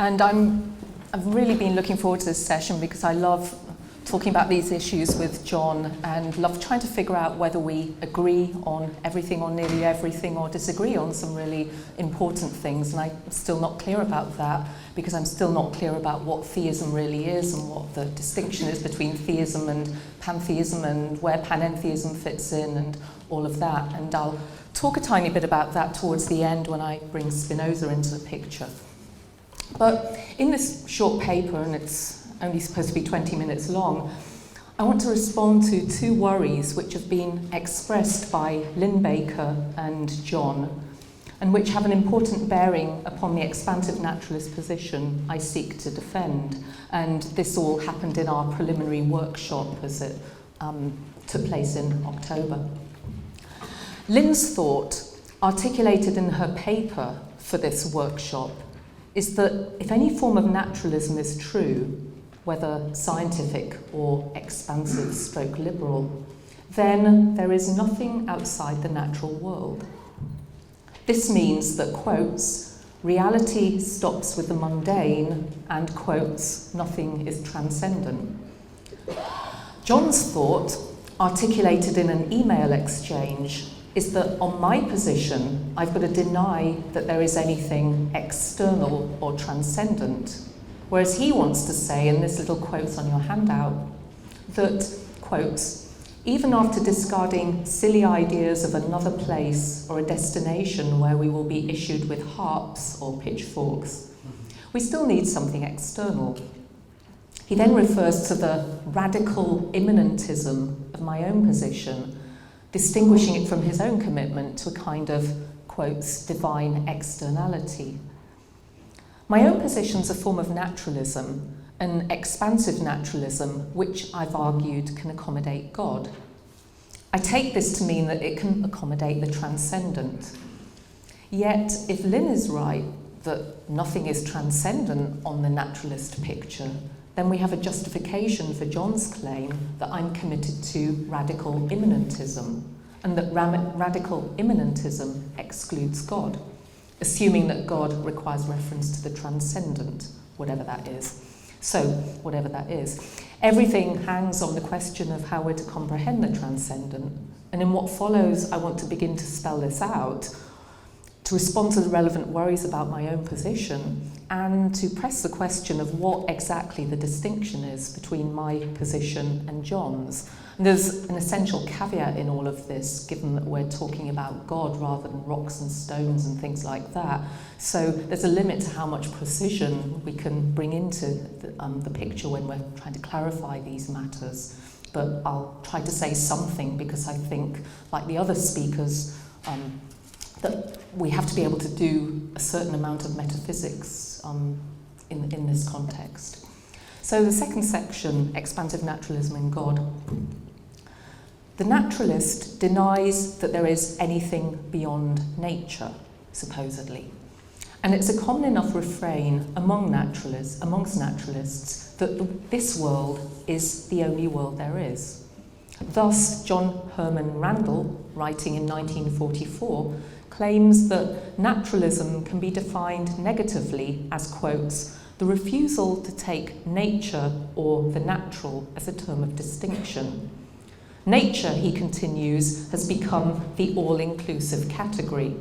And I've really been looking forward to this session because I love talking about these issues with John and love trying to figure out whether we agree on everything or nearly everything or disagree on some really important things. And I'm still not clear about that because I'm still not clear about what theism really is and what the distinction is between theism and pantheism and where panentheism fits in and all of that. And I'll talk a tiny bit about that towards the end when I bring Spinoza into the picture. But in this short paper, and it's only supposed to be 20 minutes long, I want to respond to two worries which have been expressed by Lynn Baker and John, and which have an important bearing upon the expansive naturalist position I seek to defend. And this all happened in our preliminary workshop as it took place in October. Lynn's thought, articulated in her paper for this workshop, is that if any form of naturalism is true, whether scientific or expansive stroke liberal, then there is nothing outside the natural world. This means that, quotes, reality stops with the mundane and, quotes, nothing is transcendent. John's thought, articulated in an email exchange, is that on my position, I've got to deny that there is anything external or transcendent. Whereas he wants to say, and this little quote's on your handout, that, quotes, even after discarding silly ideas of another place or a destination where we will be issued with harps or pitchforks, we still need something external. He then refers to the radical immanentism of my own position, distinguishing it from his own commitment to a kind of, quotes, divine externality. My own position's a form of naturalism, an expansive naturalism, which I've argued can accommodate God. I take this to mean that it can accommodate the transcendent. Yet, if Lynn is right that nothing is transcendent on the naturalist picture, then we have a justification for John's claim that I'm committed to radical immanentism, and that radical immanentism excludes God, assuming that God requires reference to the transcendent, whatever that is. So, whatever that is. Everything hangs on the question of how we're to comprehend the transcendent, and in what follows, I want to begin to spell this out, to respond to the relevant worries about my own position, and to press the question of what exactly the distinction is between my position and John's. And there's an essential caveat in all of this, given that we're talking about God rather than rocks and stones and things like that. So there's a limit to how much precision we can bring into the picture when we're trying to clarify these matters. But I'll try to say something because I think, like the other speakers, that we have to be able to do a certain amount of metaphysics in this context. So the second section, Expansive Naturalism and God. The naturalist denies that there is anything beyond nature, supposedly. And it's a common enough refrain amongst naturalists that this world is the only world there is. Thus, John Herman Randall, writing in 1944, claims that naturalism can be defined negatively as, quotes, the refusal to take nature or the natural as a term of distinction. Nature, he continues, has become the all-inclusive category.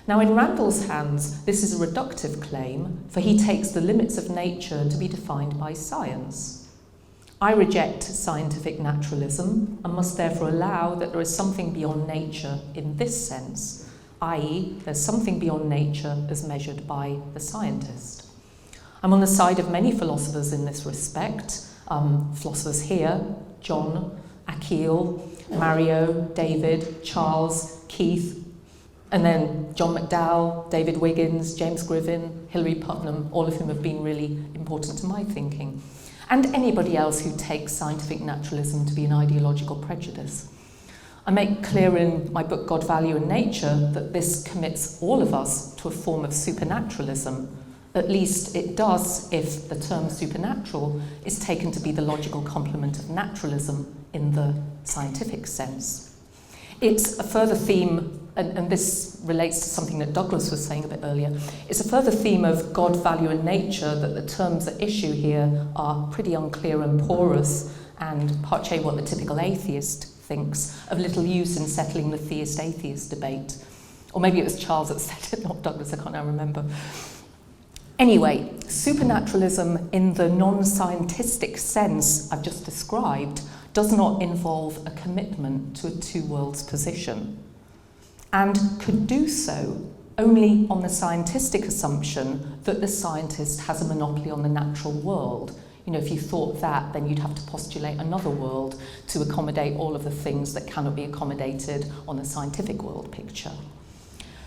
Now, in Randall's hands, this is a reductive claim, for he takes the limits of nature to be defined by science. I reject scientific naturalism and must therefore allow that there is something beyond nature in this sense, i.e., there's something beyond nature as measured by the scientist. I'm on the side of many philosophers in this respect, philosophers here, John, Akil, Mario, David, Charles, Keith, and then John McDowell, David Wiggins, James Griffin, Hilary Putnam, all of whom have been really important to my thinking, and anybody else who takes scientific naturalism to be an ideological prejudice. I make clear in my book God, Value and Nature that this commits all of us to a form of supernaturalism. At least it does if the term supernatural is taken to be the logical complement of naturalism in the scientific sense. It's a further theme and this relates to something that Douglas was saying a bit earlier, it's a further theme of God, value and nature that the terms at issue here are pretty unclear and porous, and partly what the typical atheist thinks of little use in settling the theist-atheist debate. Or maybe it was Charles that said it, not Douglas, I can't now remember. Anyway, supernaturalism in the non-scientistic sense I've just described does not involve a commitment to a two-worlds position, and could do so only on the scientific assumption that the scientist has a monopoly on the natural world. You know, if you thought that, then you'd have to postulate another world to accommodate all of the things that cannot be accommodated on the scientific world picture.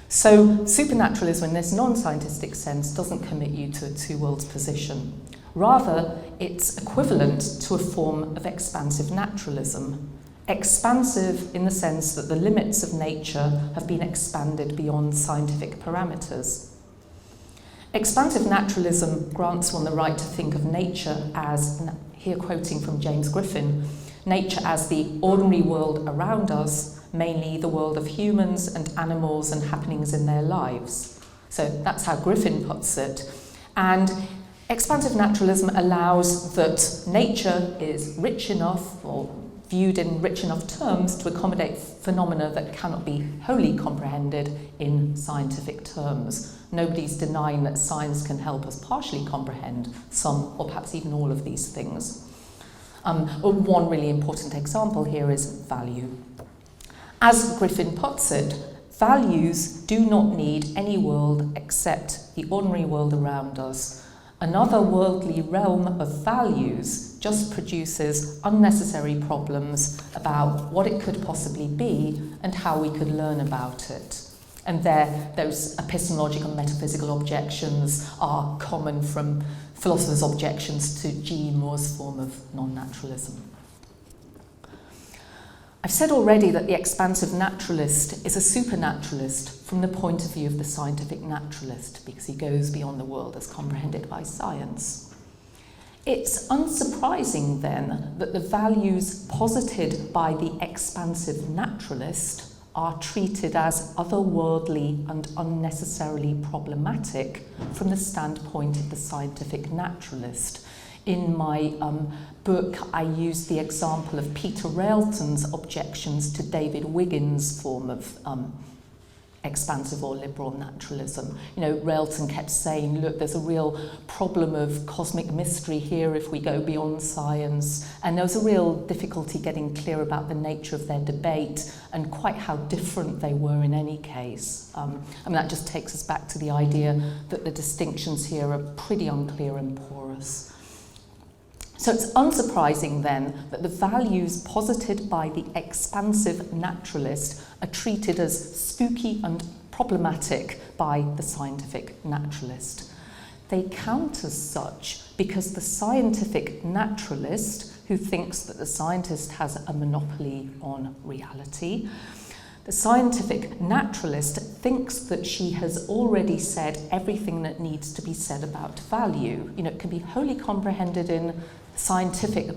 So supernaturalism in this non-scientific sense doesn't commit you to a two-worlds position. Rather, it's equivalent to a form of expansive naturalism. Expansive in the sense that the limits of nature have been expanded beyond scientific parameters. Expansive naturalism grants one the right to think of nature as, here quoting from James Griffin, nature as the ordinary world around us, mainly the world of humans and animals and happenings in their lives. So that's how Griffin puts it. And expansive naturalism allows that nature is rich enough, or viewed in rich enough terms, to accommodate phenomena that cannot be wholly comprehended in scientific terms. Nobody's denying that science can help us partially comprehend some, or perhaps even all of these things. One really important example here is value. As Griffin puts it, values do not need any world except the ordinary world around us. Another worldly realm of values just produces unnecessary problems about what it could possibly be and how we could learn about it. And those epistemological and metaphysical objections are common from philosophers' objections to G. Moore's form of non-naturalism. I've said already that the expansive naturalist is a supernaturalist from the point of view of the scientific naturalist, because he goes beyond the world as comprehended by science. It's unsurprising then that the values posited by the expansive naturalist are treated as otherworldly and unnecessarily problematic from the standpoint of the scientific naturalist. In my book, I used the example of Peter Railton's objections to David Wiggins' form of expansive or liberal naturalism. You know, Railton kept saying, look, there's a real problem of cosmic mystery here if we go beyond science, and there was a real difficulty getting clear about the nature of their debate and quite how different they were in any case. That just takes us back to the idea that the distinctions here are pretty unclear and porous. So it's unsurprising then that the values posited by the expansive naturalist are treated as spooky and problematic by the scientific naturalist. They count as such because the scientific naturalist, who thinks that the scientist has a monopoly on reality, the scientific naturalist thinks that she has already said everything that needs to be said about value. You know, it can be wholly comprehended in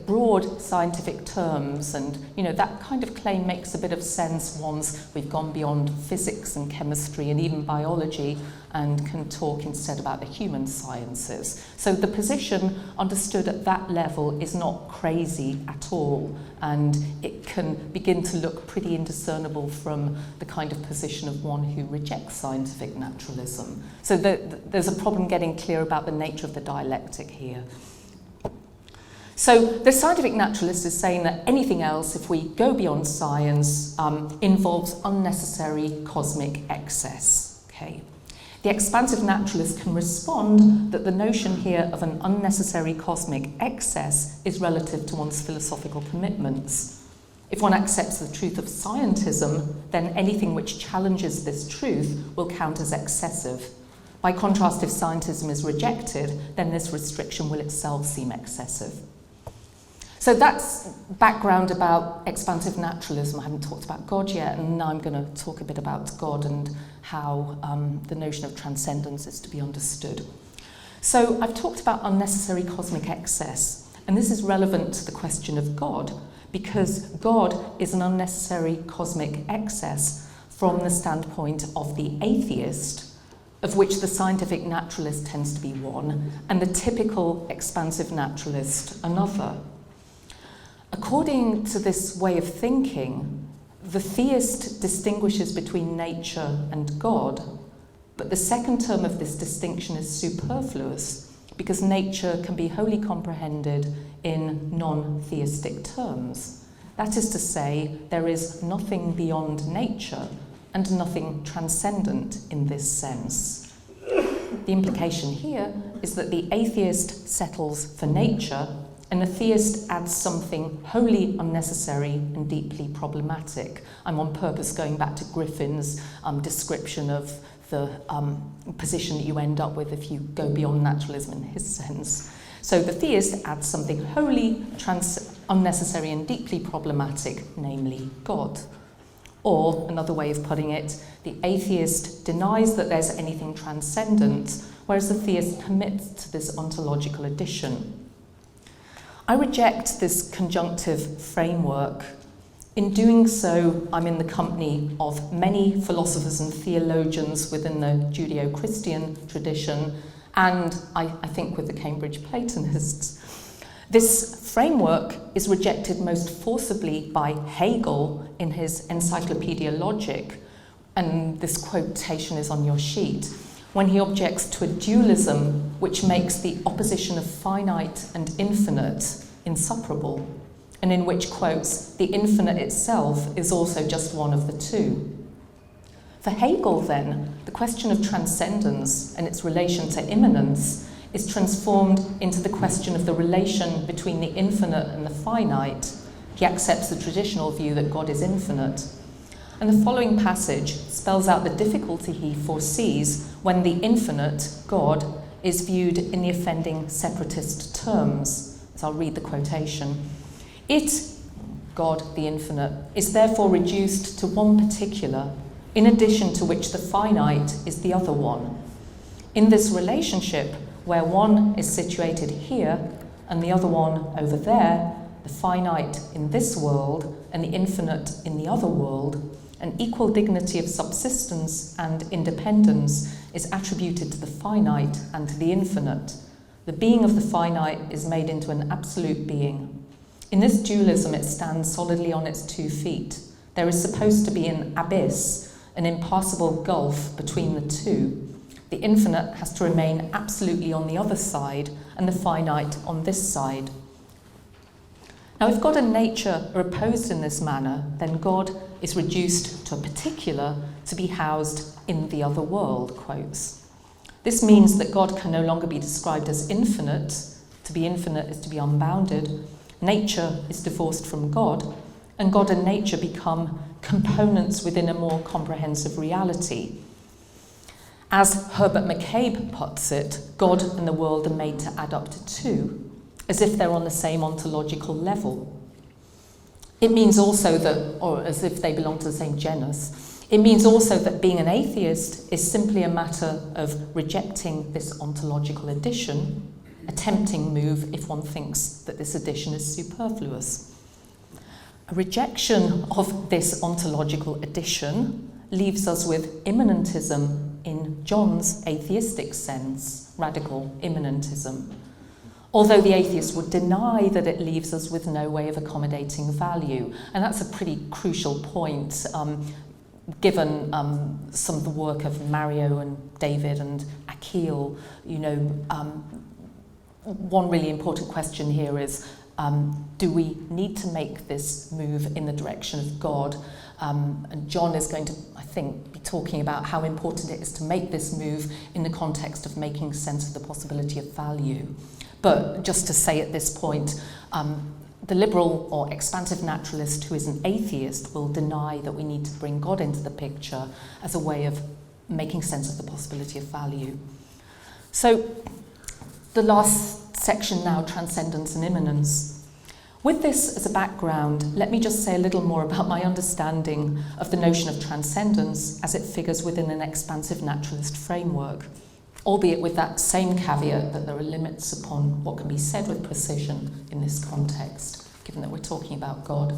broad scientific terms, and you know, that kind of claim makes a bit of sense once we've gone beyond physics and chemistry and even biology and can talk instead about the human sciences. So the position understood at that level is not crazy at all, and it can begin to look pretty indiscernible from the kind of position of one who rejects scientific naturalism. So there's a problem getting clear about the nature of the dialectic here. So the scientific naturalist is saying that anything else, if we go beyond science, involves unnecessary cosmic excess. Okay. The expansive naturalist can respond that the notion here of an unnecessary cosmic excess is relative to one's philosophical commitments. If one accepts the truth of scientism, then anything which challenges this truth will count as excessive. By contrast, if scientism is rejected, then this restriction will itself seem excessive. So that's background about expansive naturalism. I haven't talked about God yet, and now I'm going to talk a bit about God and how the notion of transcendence is to be understood. So I've talked about unnecessary cosmic excess, and this is relevant to the question of God, because God is an unnecessary cosmic excess from the standpoint of the atheist, of which the scientific naturalist tends to be one, and the typical expansive naturalist another. According to this way of thinking, the theist distinguishes between nature and God, but the second term of this distinction is superfluous because nature can be wholly comprehended in non-theistic terms. That is to say, there is nothing beyond nature and nothing transcendent in this sense. The implication here is that the atheist settles for nature and the theist adds something wholly unnecessary and deeply problematic. I'm on purpose going back to Griffin's description of the position that you end up with if you go beyond naturalism in his sense. So the theist adds something wholly unnecessary and deeply problematic, namely God. Or, another way of putting it, the atheist denies that there's anything transcendent, whereas the theist commits to this ontological addition. I reject this conjunctive framework. In doing so, I'm in the company of many philosophers and theologians within the Judeo-Christian tradition, and I think with the Cambridge Platonists. This framework is rejected most forcibly by Hegel in his Encyclopaedia Logic, and this quotation is on your sheet, when he objects to a dualism which makes the opposition of finite and infinite insuperable, and in which, quotes, the infinite itself is also just one of the two. For Hegel, then, the question of transcendence and its relation to immanence is transformed into the question of the relation between the infinite and the finite. He accepts the traditional view that God is infinite. And the following passage spells out the difficulty he foresees when the infinite, God, is viewed in the offending separatist terms. So I'll read the quotation. It, God the infinite, is therefore reduced to one particular, in addition to which the finite is the other one. In this relationship, where one is situated here and the other one over there, the finite in this world and the infinite in the other world, an equal dignity of subsistence and independence is attributed to the finite and to the infinite. The being of the finite is made into an absolute being. In this dualism, it stands solidly on its 2 feet. There is supposed to be an abyss, an impassable gulf between the two. The infinite has to remain absolutely on the other side, and the finite on this side. Now, if God and nature are opposed in this manner, then God is reduced to a particular to be housed in the other world, quotes. This means that God can no longer be described as infinite. To be infinite is to be unbounded. Nature is divorced from God, and God and nature become components within a more comprehensive reality. As Herbert McCabe puts it, God and the world are made to add up to 2, as if they're on the same ontological level. It means also that, or as if they belong to the same genus, it means also that being an atheist is simply a matter of rejecting this ontological addition, a tempting move if one thinks that this addition is superfluous. A rejection of this ontological addition leaves us with immanentism in John's atheistic sense, radical immanentism. Although the atheist would deny that it leaves us with no way of accommodating value. And that's a pretty crucial point, given some of the work of Mario and David and Akil. One really important question here is, do we need to make this move in the direction of God? And John is going to, I think, be talking about how important it is to make this move in the context of making sense of the possibility of value. But just to say at this point, the liberal or expansive naturalist who is an atheist will deny that we need to bring God into the picture as a way of making sense of the possibility of value. So the last section now, transcendence and immanence. With this as a background, let me just say a little more about my understanding of the notion of transcendence as it figures within an expansive naturalist framework, albeit with that same caveat that there are limits upon what can be said with precision in this context, given that we're talking about God.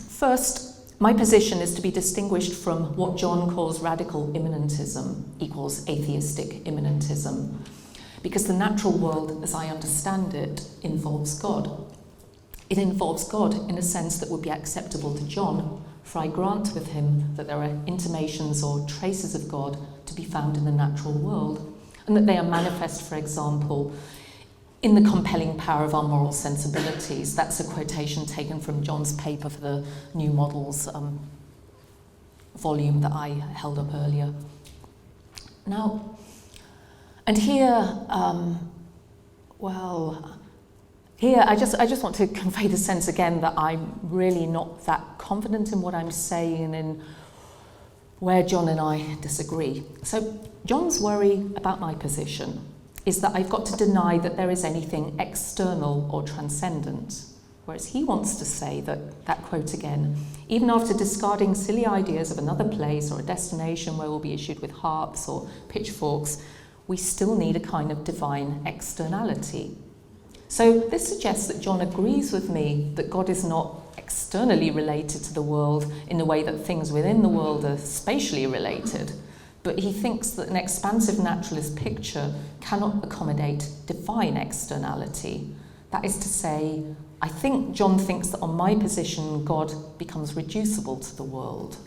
First, My position is to be distinguished from what John calls radical immanentism equals atheistic immanentism, because the natural world, as I understand it, involves God. It involves God in a sense that would be acceptable to John, for I grant with him that there are intimations or traces of God to be found in the natural world, and that they are manifest, for example, in the compelling power of our moral sensibilities. That's a quotation taken from John's paper for the New Models volume that I held up earlier. Now, and here, here I just want to convey the sense again that I'm really not that confident in what I'm saying and in where John and I disagree. So John's worry about my position is that I've got to deny that there is anything external or transcendent, whereas he wants to say that quote again, even after discarding silly ideas of another place or a destination where we'll be issued with harps or pitchforks, we still need a kind of divine externality. So this suggests that John agrees with me that God is not externally related to the world in the way that things within the world are spatially related, but he thinks that an expansive naturalist picture cannot accommodate divine externality. That is to say, I think John thinks that on my position, God becomes reducible to the world.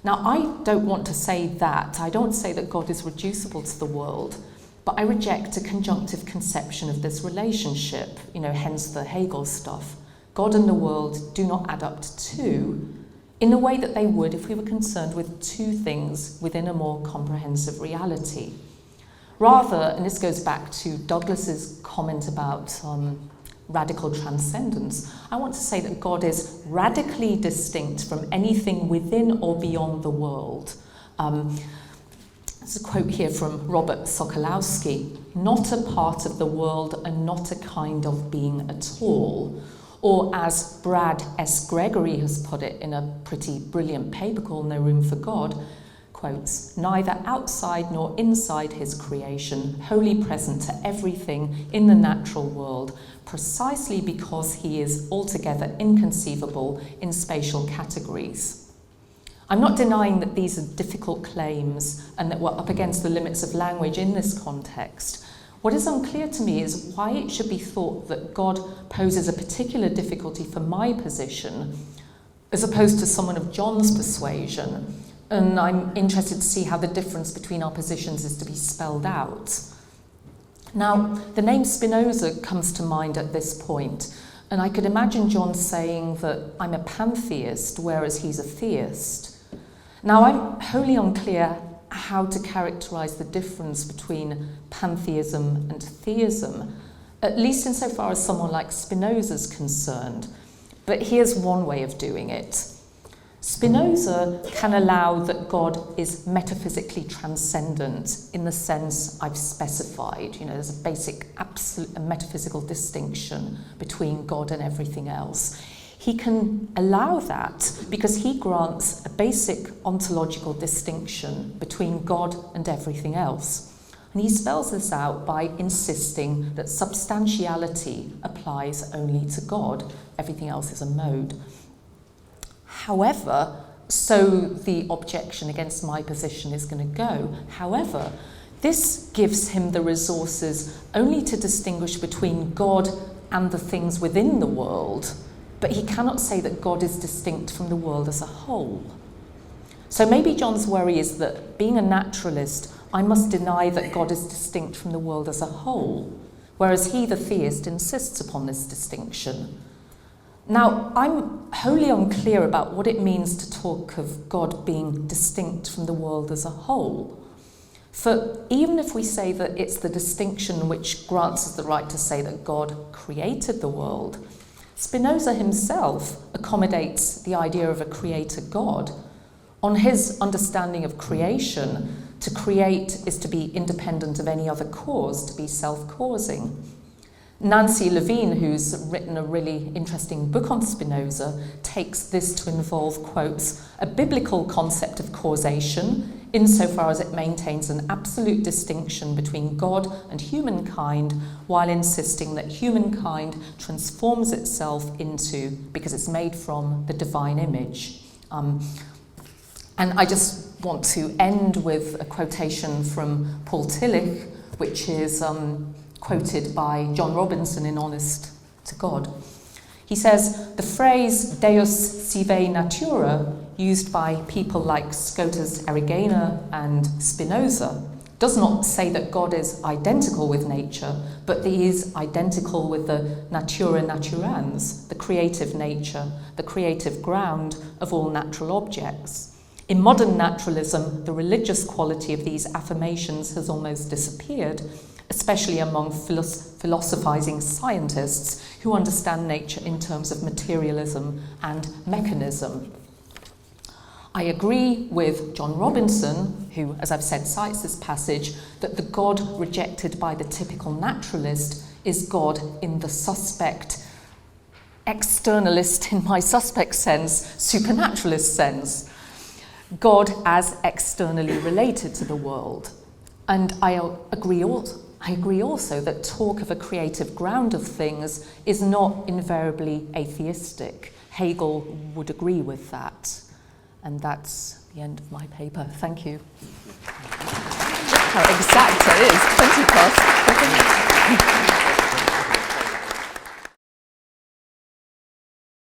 Now, I don't want to say that. I don't say that God is reducible to the world, but I reject a conjunctive conception of this relationship, hence the Hegel stuff. God and the world do not add up to two, in the way that they would if we were concerned with two things within a more comprehensive reality. Rather, and this goes back to Douglas's comment about radical transcendence, I want to say that God is radically distinct from anything within or beyond the world. There's a quote here from Robert Sokolowski, not a part of the world and not a kind of being at all. Or as Brad S. Gregory has put it in a pretty brilliant paper called No Room for God, quotes, neither outside nor inside his creation, wholly present to everything in the natural world, precisely because he is altogether inconceivable in spatial categories. I'm not denying that these are difficult claims and that we're up against the limits of language in this context. What is unclear to me is why it should be thought that God poses a particular difficulty for my position as opposed to someone of John's persuasion. And I'm interested to see how the difference between our positions is to be spelled out. Now, the name Spinoza comes to mind at this point, and I could imagine John saying that I'm a pantheist, whereas he's a theist. Now, I'm wholly unclear how to characterize the difference between pantheism and theism, at least insofar as someone like Spinoza is concerned. But here's one way of doing it. Spinoza can allow that God is metaphysically transcendent in the sense I've specified. There's a basic absolute metaphysical distinction between God and everything else. He can allow that because he grants a basic ontological distinction between God and everything else. And he spells this out by insisting that substantiality applies only to God. Everything else is a mode. However, so the objection against my position is going to go. However, this gives him the resources only to distinguish between God and the things within the world, but he cannot say that God is distinct from the world as a whole. So maybe John's worry is that being a naturalist, I must deny that God is distinct from the world as a whole, whereas he, the theist, insists upon this distinction. Now, I'm wholly unclear about what it means to talk of God being distinct from the world as a whole. For even if we say that it's the distinction which grants us the right to say that God created the world, Spinoza himself accommodates the idea of a creator God. On his understanding of creation, to create is to be independent of any other cause, to be self-causing. Nancy Levine, who's written a really interesting book on Spinoza, takes this to involve, quotes, a biblical concept of causation insofar as it maintains an absolute distinction between God and humankind, while insisting that humankind transforms itself into, because it's made from, the divine image. And I just want to end with a quotation from Paul Tillich, which is quoted by John Robinson in Honest to God. He says, the phrase Deus sive natura, used by people like Scotus Erigena and Spinoza, does not say that God is identical with nature, but that he is identical with the natura naturans, the creative nature, the creative ground of all natural objects. In modern naturalism, the religious quality of these affirmations has almost disappeared, especially among philosophizing scientists who understand nature in terms of materialism and mechanism. I agree with John Robinson, who, as I've said, cites this passage, that the God rejected by the typical naturalist is God in the suspect, externalist in my suspect sense, supernaturalist sense. God as externally related to the world. And I agree also that talk of a creative ground of things is not invariably atheistic. Hegel would agree with that. And that's the end of my paper. Thank you. How exact it is, 20 past.